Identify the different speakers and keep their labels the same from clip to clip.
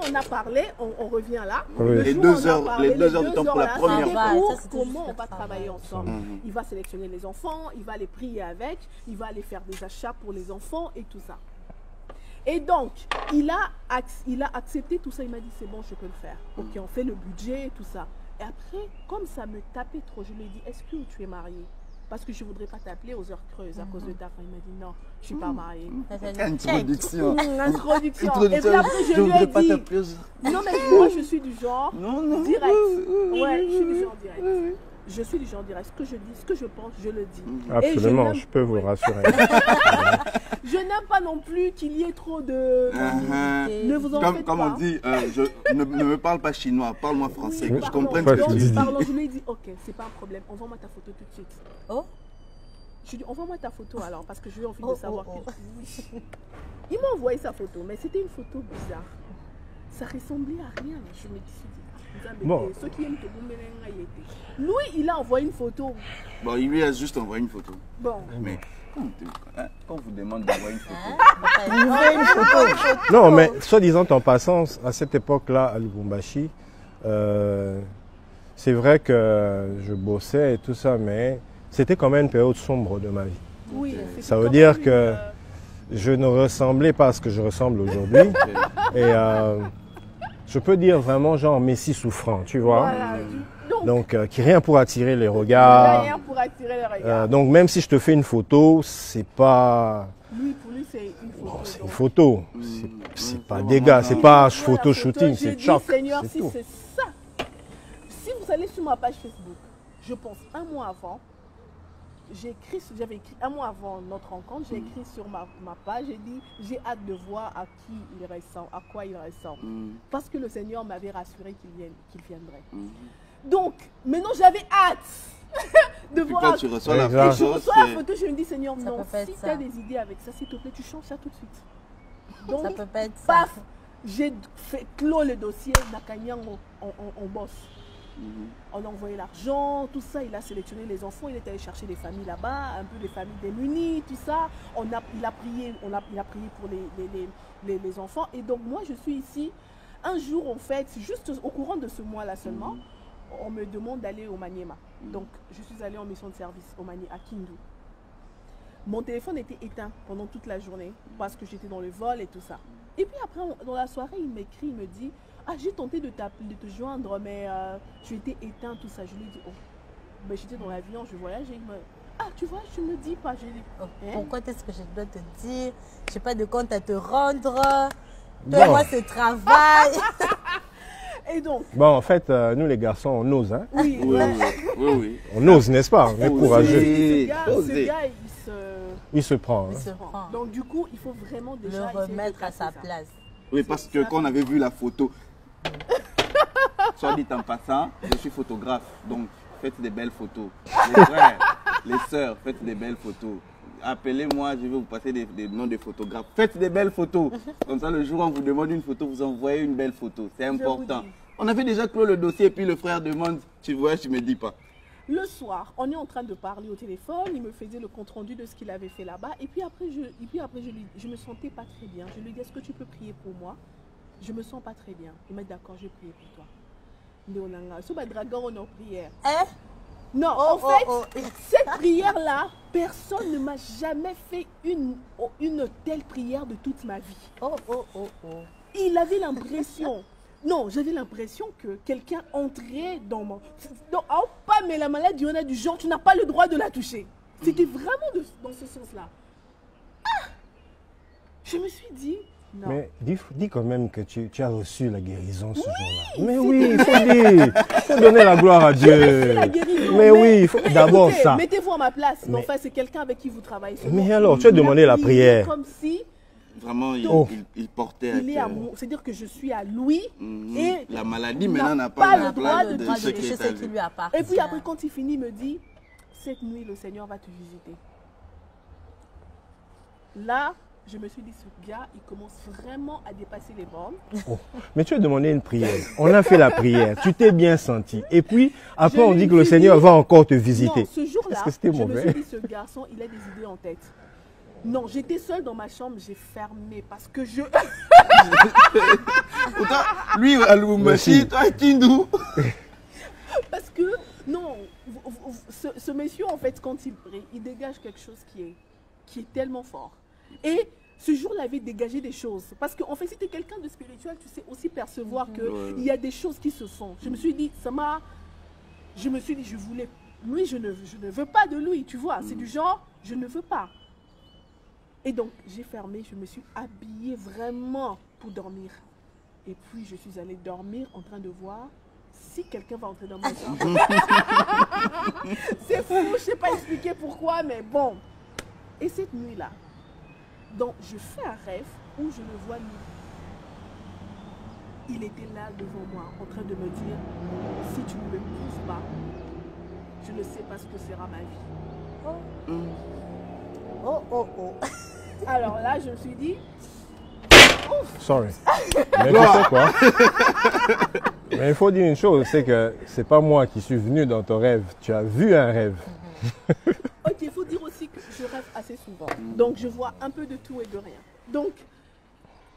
Speaker 1: on a parlé, on revient là.
Speaker 2: Oui.
Speaker 1: Les 2 heures,
Speaker 3: les 2 heures de temps pour la première
Speaker 1: fois.
Speaker 3: fois.
Speaker 1: Comment on va travailler ensemble. Il va sélectionner les enfants, il va les prier avec, il va aller faire des achats pour les enfants et tout ça. Et donc, il a accepté tout ça, il m'a dit c'est bon, je peux le faire. Ok, on fait le budget et tout ça. Et après, comme ça me tapait trop, je lui ai dit, est-ce que tu es mariée? Parce que je ne voudrais pas t'appeler aux heures creuses à cause de ta femme. Il m'a dit non, je ne suis pas mariée.
Speaker 3: Introduction.
Speaker 1: Introduction. Et puis après, je lui ai dit, non mais moi je suis du genre direct. Ouais, je suis du genre direct. Je suis du genre direct. Ce que je dis, ce que je pense, je le dis.
Speaker 2: Absolument, je peux vous rassurer.
Speaker 1: Je n'aime pas non plus qu'il y ait trop de... Ne vous en faites pas.
Speaker 3: Comme on dit, ne me parle pas chinois, parle-moi français, que je comprenne ce
Speaker 2: que
Speaker 3: que tu dis.
Speaker 1: Je lui ai dit, ok, c'est pas un problème, envoie-moi ta photo tout de suite.
Speaker 4: Oh.
Speaker 1: Je lui ai dit, envoie-moi ta photo alors, parce que j'ai envie de savoir que... Oui. Il m'a envoyé sa photo, mais c'était une photo bizarre. Ça ressemblait à rien. Je me suis dit,
Speaker 2: bon.
Speaker 1: Ceux qui aiment te bomber, lui, il a envoyé une photo.
Speaker 3: Bon, il lui a juste envoyé une photo.
Speaker 1: Bon.
Speaker 3: Mais quand on vous demande d'envoyer une photo,
Speaker 2: non, mais soit disant en passant, à cette époque-là, à Lubumbashi, c'est vrai que je bossais et tout ça, mais c'était quand même une période sombre de ma vie.
Speaker 1: Oui,
Speaker 2: ça veut dire que je ne ressemblais pas à ce que je ressemble aujourd'hui. Et je peux dire vraiment genre Messie souffrant, tu vois.
Speaker 1: Voilà.
Speaker 2: Donc, qui rien pour attirer les regards.
Speaker 1: Rien pour attirer les regards.
Speaker 2: Donc, même si je te fais une photo, c'est pas...
Speaker 1: Lui, pour lui, c'est une photo.
Speaker 2: Bon, c'est une photo. C'est pas des gars, c'est pas photo shooting, c'est choc.
Speaker 1: Seigneur, si c'est ça, si vous allez sur ma page Facebook, je pense un mois avant, j'avais écrit un mois avant notre rencontre, j'ai écrit sur ma page, j'ai dit, j'ai hâte de voir à qui il ressemble, à quoi il ressemble. Parce que le Seigneur m'avait rassuré qu'il viendrait. Donc, maintenant j'avais hâte de voir.
Speaker 3: Quand tu reçois la
Speaker 1: photo, je me dis, Seigneur, non, si tu as des idées avec ça, s'il te plaît, tu changes ça tout de suite. Donc,
Speaker 4: ça peut pas être ça.
Speaker 1: Paf, j'ai fait clos le dossier, Nakanyango, on bosse. On a envoyé l'argent, tout ça, il a sélectionné les enfants, il est allé chercher des familles là-bas, un peu des familles démunies, tout ça. Il a prié pour les enfants. Et donc moi, je suis ici. Un jour, en fait, juste au courant de ce mois-là seulement, on me demande d'aller au Maniema. Donc, je suis allée en mission de service au Maniema, à Kindu. Mon téléphone était éteint pendant toute la journée parce que j'étais dans le vol et tout ça. Et puis après, dans la soirée, il m'écrit, il me dit, ah, j'ai tenté de te joindre, mais tu étais éteint, tout ça. Je lui dis, oh, mais j'étais dans l'avion, je voyageais. Ah, tu vois, je ne me dis pas. Je dis,
Speaker 4: pourquoi est-ce que je dois te dire? Je n'ai pas de compte à te rendre. Toi, moi, c'est travail.
Speaker 1: Et donc,
Speaker 2: bon, en fait, nous les garçons, on ose, hein?
Speaker 1: Oui.
Speaker 2: On ose, n'est-ce pas? On est courageux.
Speaker 1: Ce gars,
Speaker 2: il se prend.
Speaker 1: Donc du coup, il faut vraiment déjà
Speaker 4: le remettre à sa place.
Speaker 3: Oui, parce que quand on avait vu la photo, soit dit en passant, je suis photographe, donc faites des belles photos. Les frères, les sœurs, faites des belles photos. Appelez-moi, je vais vous passer des noms de photographes. Faites des belles photos. Comme ça, le jour où on vous demande une photo, vous envoyez une belle photo. C'est important. On avait déjà clos le dossier et puis le frère demande, tu vois, je ne me dis pas.
Speaker 1: Le soir, on est en train de parler au téléphone, il me faisait le compte rendu de ce qu'il avait fait là-bas. Et puis après, je me sentais pas très bien. Je lui dis, est-ce que tu peux prier pour moi? Je me sens pas très bien. Il m'a dit, d'accord, je vais prier pour toi. Léonanga, ce dragon, on a prière. Non, en fait, cette prière-là, personne ne m'a jamais fait une telle prière de toute ma vie. Il avait l'impression... Non, j'avais l'impression que quelqu'un entrait dans mon... Non, pas, mais la maladie, on a du genre, tu n'as pas le droit de la toucher. C'était vraiment dans ce sens-là. Ah! Je me suis dit... Non.
Speaker 2: Mais dis quand même que tu as reçu la guérison ce jour-là. Mais oui, il faut dire. Il faut donner la gloire à Dieu.
Speaker 1: La guérison,
Speaker 2: mais oui, il faut d'abord ça.
Speaker 1: Mettez-vous à ma place. Mais enfin, c'est quelqu'un avec qui vous travaillez.
Speaker 2: Mais alors, tu as demandé la prière.
Speaker 1: Comme si...
Speaker 3: Vraiment, il portait à cœur.
Speaker 1: C'est-à-dire que je suis à lui et
Speaker 3: la maladie maintenant n'a pas le droit de toucher
Speaker 4: ce qui lui appartient.
Speaker 1: Et puis après, quand il finit, il me dit, cette nuit, le Seigneur va te visiter. Là, je me suis dit, ce gars, il commence vraiment à dépasser les bornes.
Speaker 2: Mais tu as demandé une prière. On a fait la prière. Tu t'es bien senti. Et puis, après, on dit que le Seigneur va encore te visiter.
Speaker 1: Non, ce jour-là,
Speaker 2: est-ce que c'était mauvais?
Speaker 1: Je me suis dit, ce garçon, il a des idées en tête. Non, j'étais seule dans ma chambre, j'ai fermé parce que je...
Speaker 3: Pourtant, lui, à Lubumbashi, toi, Kindu.
Speaker 1: Parce que, non, ce monsieur, en fait, quand il prie, il dégage quelque chose qui est tellement fort. Et ce jour-là, il avait dégagé des choses. Parce qu'en fait, si tu es quelqu'un de spirituel, tu sais aussi percevoir qu'il y a des choses qui se font. Je me suis dit, je voulais... Lui, je ne veux pas de lui, tu vois. C'est du genre, je ne veux pas. Et donc, j'ai fermé, je me suis habillée vraiment pour dormir. Et puis, je suis allée dormir en train de voir si quelqu'un va entrer dans ma chambre. C'est fou, je ne sais pas expliquer pourquoi, mais bon. Et cette nuit-là, donc je fais un rêve où je le vois lui. Il était là devant moi, en train de me dire, si tu ne me pousses pas, je ne sais pas ce que sera ma vie.
Speaker 4: Oh.
Speaker 1: Alors là, je me suis dit,
Speaker 2: Sorry. Mais tu sais quoi? Mais il faut dire une chose, c'est que c'est pas moi qui suis venu dans ton rêve. Tu as vu un rêve.
Speaker 1: ok, il faut dire aussi que je rêve assez souvent. Donc je vois un peu de tout et de rien. Donc,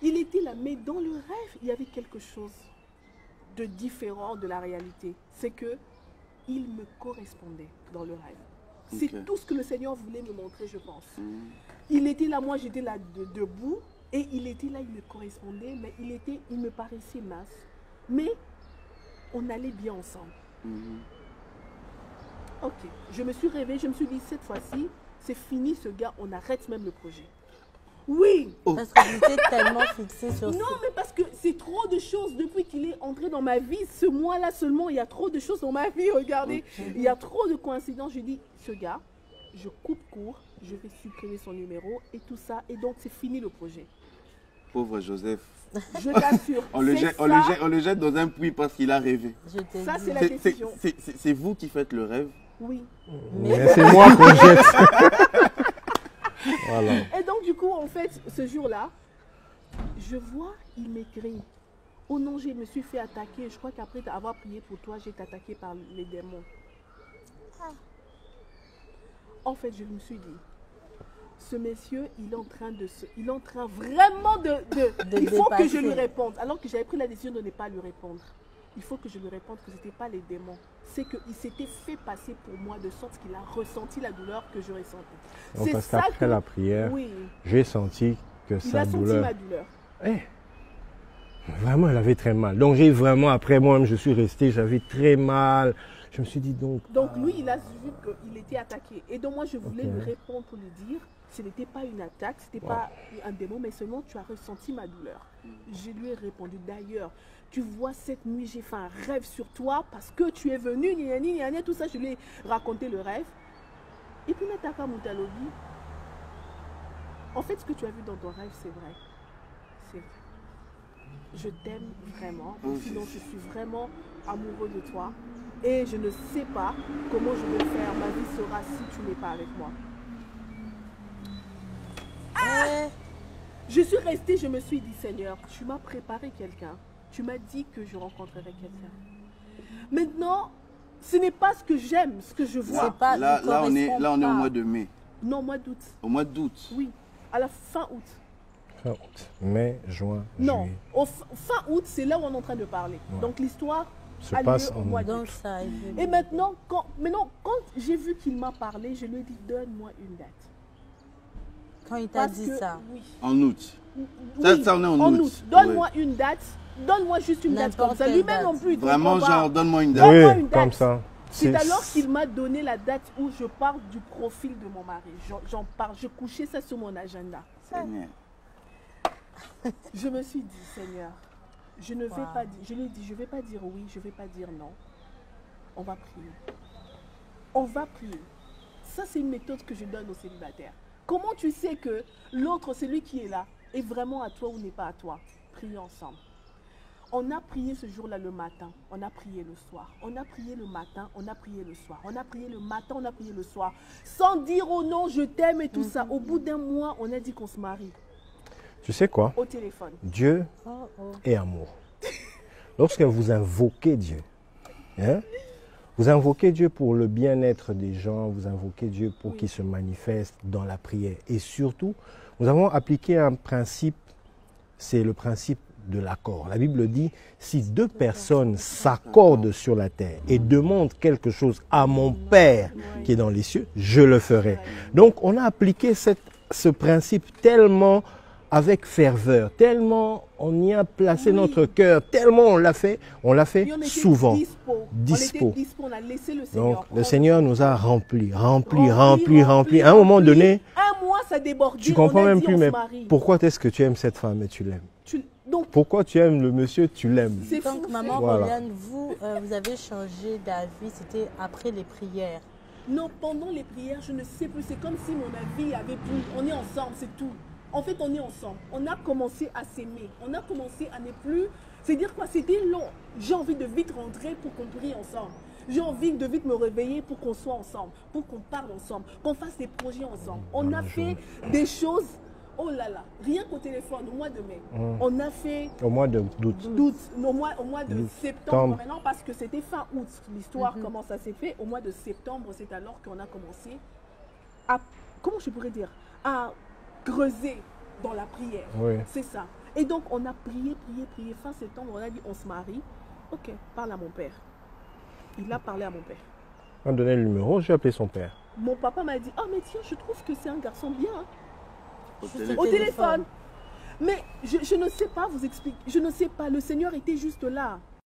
Speaker 1: il était là, mais dans le rêve, il y avait quelque chose de différent de la réalité. C'est que il me correspondait dans le rêve. C'est tout ce que le Seigneur voulait me montrer, je pense. Il était là, moi j'étais là debout, et il était là, il me correspondait, mais il me paraissait mince. Mais on allait bien ensemble. Ok, je me suis réveillée, je me suis dit, cette fois-ci, c'est fini ce gars, on arrête même le projet. Oui.
Speaker 4: Parce que j'étais tellement fixée sur ça.
Speaker 1: Non, mais parce que c'est trop de choses depuis qu'il est entré dans ma vie. Ce mois-là seulement, il y a trop de choses dans ma vie, regardez. Il y a trop de coïncidences. Je dis, ce gars, je coupe court, je vais supprimer son numéro et tout ça. Et donc, c'est fini le projet.
Speaker 3: Pauvre Joseph.
Speaker 1: Je t'assure.
Speaker 3: On le jette dans un puits parce qu'il a rêvé.
Speaker 1: Ça, c'est la décision.
Speaker 3: C'est vous qui faites le rêve?
Speaker 1: Oui.
Speaker 2: Mais c'est moi qu'on jette. Voilà.
Speaker 1: Et donc, du coup, en fait, ce jour-là, je vois, il m'écrit. Oh non, je me suis fait attaquer. Je crois qu'après avoir prié pour toi, j'ai été attaqué par les démons. En fait, je me suis dit, ce monsieur, il est en train vraiment il faut que je lui réponde. Alors que j'avais pris la décision de ne pas lui répondre. Il faut que je lui réponde que ce n'était pas les démons. C'est qu'il s'était fait passer pour moi de sorte qu'il a ressenti la douleur que je ressentais.
Speaker 2: Donc, parce qu'après la prière,
Speaker 1: oui,
Speaker 2: j'ai senti que
Speaker 1: il
Speaker 2: sa
Speaker 1: a senti
Speaker 2: douleur...
Speaker 1: ma douleur.
Speaker 2: Vraiment, elle avait très mal. Donc, j'ai vraiment, après moi-même, je suis resté, j'avais très mal. Je me suis dit donc...
Speaker 1: Donc, lui, il a vu qu'il était attaqué. Et donc, moi, je voulais lui répondre pour lui dire, ce n'était pas une attaque, ce n'était pas un démon, mais seulement tu as ressenti ma douleur. Je lui ai répondu, d'ailleurs, tu vois, cette nuit, j'ai fait un rêve sur toi parce que tu es venu, tout ça, je lui ai raconté le rêve. Et puis, Nataka Moutalobi, en fait, ce que tu as vu dans ton rêve, c'est vrai. C'est vrai. Je t'aime vraiment, sinon je suis vraiment amoureux de toi et je ne sais pas comment je vais faire. Ma vie sera si tu n'es pas avec moi. Je suis restée, je me suis dit, Seigneur, tu m'as préparé quelqu'un. Tu m'as dit que je rencontrerai quelqu'un. Maintenant, ce n'est pas ce que j'aime, ce que je vois.
Speaker 4: Pas,
Speaker 3: là, on est au mois de mai.
Speaker 1: Non, au mois d'août.
Speaker 3: Au mois d'août?
Speaker 1: Oui, à la fin août.
Speaker 2: Fin août, mai, juin,
Speaker 1: non,
Speaker 2: juillet.
Speaker 1: au fin août, c'est là où on est en train de parler. Donc l'histoire
Speaker 2: se
Speaker 1: a
Speaker 2: passe
Speaker 1: lieu au mois d'août. Et maintenant, quand j'ai vu qu'il m'a parlé, je lui ai dit, donne-moi une date.
Speaker 4: Quand il t'a dit ça?
Speaker 1: Oui.
Speaker 3: En août.
Speaker 1: Oui,
Speaker 3: ça, on est en août.
Speaker 1: Donne-moi une date. Donne-moi juste une date comme ça. Lui-même non plus.
Speaker 3: Vraiment, genre, donne-moi une date.
Speaker 2: Oui, comme ça.
Speaker 1: C'est alors qu'il m'a donné la date où je parle du profil de mon mari. J'en parle, je couchais ça sur mon agenda.
Speaker 3: Seigneur.
Speaker 1: Je me suis dit, Seigneur, je ne vais pas dire, je lui ai dit, je ne vais pas dire oui, je ne vais pas dire non. On va prier. On va prier. Ça, c'est une méthode que je donne aux célibataires. Comment tu sais que l'autre, celui qui est là, est vraiment à toi ou n'est pas à toi? Priez ensemble. On a prié ce jour-là le matin, on a prié le soir. On a prié le matin, on a prié le soir. On a prié le matin, on a prié le soir. Sans dire oh non, je t'aime et tout ça. Au bout d'un mois, on a dit qu'on se marie.
Speaker 2: Tu sais quoi?
Speaker 1: Au téléphone.
Speaker 2: Dieu est amour. Lorsque vous invoquez Dieu, hein, Vous invoquez Dieu pour le bien-être des gens, vous invoquez Dieu pour
Speaker 1: Oui.
Speaker 2: qu'il se manifeste dans la prière. Et surtout, nous avons appliqué un principe, c'est le principe de l'accord. La Bible dit, si deux personnes s'accordent sur la terre et demandent quelque chose à mon Père qui est dans les cieux, je le ferai. Donc, on a appliqué ce principe tellement avec ferveur, tellement on y a placé
Speaker 1: Oui.
Speaker 2: notre cœur, tellement on l'a fait
Speaker 1: Puis on était
Speaker 2: souvent.
Speaker 1: Dispo.
Speaker 2: Dispo.
Speaker 1: On était dispo, on a laissé le Seigneur.
Speaker 2: Donc, le
Speaker 1: prendre.
Speaker 2: Seigneur nous a remplis. À un moment
Speaker 1: rempli.
Speaker 2: donné,
Speaker 1: Un mois, ça débordait.
Speaker 2: tu comprends
Speaker 1: on a
Speaker 2: même
Speaker 1: dit,
Speaker 2: plus,
Speaker 1: on
Speaker 2: mais
Speaker 1: se marie.
Speaker 2: pourquoi est-ce que tu aimes cette femme et tu l'aimes?
Speaker 1: Donc,
Speaker 2: Pourquoi tu aimes le monsieur, tu l'aimes?
Speaker 1: c'est fou.
Speaker 4: Donc, maman
Speaker 2: Voilà.
Speaker 4: Roliane, vous, vous avez changé d'avis, c'était après les prières.
Speaker 1: Non, pendant les prières, je ne sais plus. C'est comme si mon avis avait plus. On est ensemble, c'est tout. En fait, on est ensemble. On a commencé à s'aimer. On a commencé à ne plus. C'est dire quoi? C'était long. J'ai envie de vite rentrer pour qu'on prie ensemble. J'ai envie de vite me réveiller pour qu'on soit ensemble, pour qu'on parle ensemble, qu'on fasse des projets ensemble. On a fait des choses. Oh là là, rien qu'au téléphone, au mois de mai. On a fait
Speaker 2: Au mois d'août.
Speaker 1: au mois de septembre maintenant, parce que c'était fin août. L'histoire, comment ça s'est fait. Au mois de septembre, c'est alors qu'on a commencé à, comment je pourrais dire, à creuser dans la prière.
Speaker 2: Oui.
Speaker 1: C'est ça. Et donc, on a prié. Fin septembre, on a dit, on se marie. Ok, parle à mon père. Il a parlé à mon père.
Speaker 2: On a donné le numéro, j'ai appelé son père.
Speaker 1: Mon papa m'a dit, oh mais tiens, je trouve que c'est un garçon bien. Hein.
Speaker 3: Au
Speaker 1: Au téléphone. Mais je ne sais pas vous expliquer. Je ne sais pas. Le Seigneur était juste là.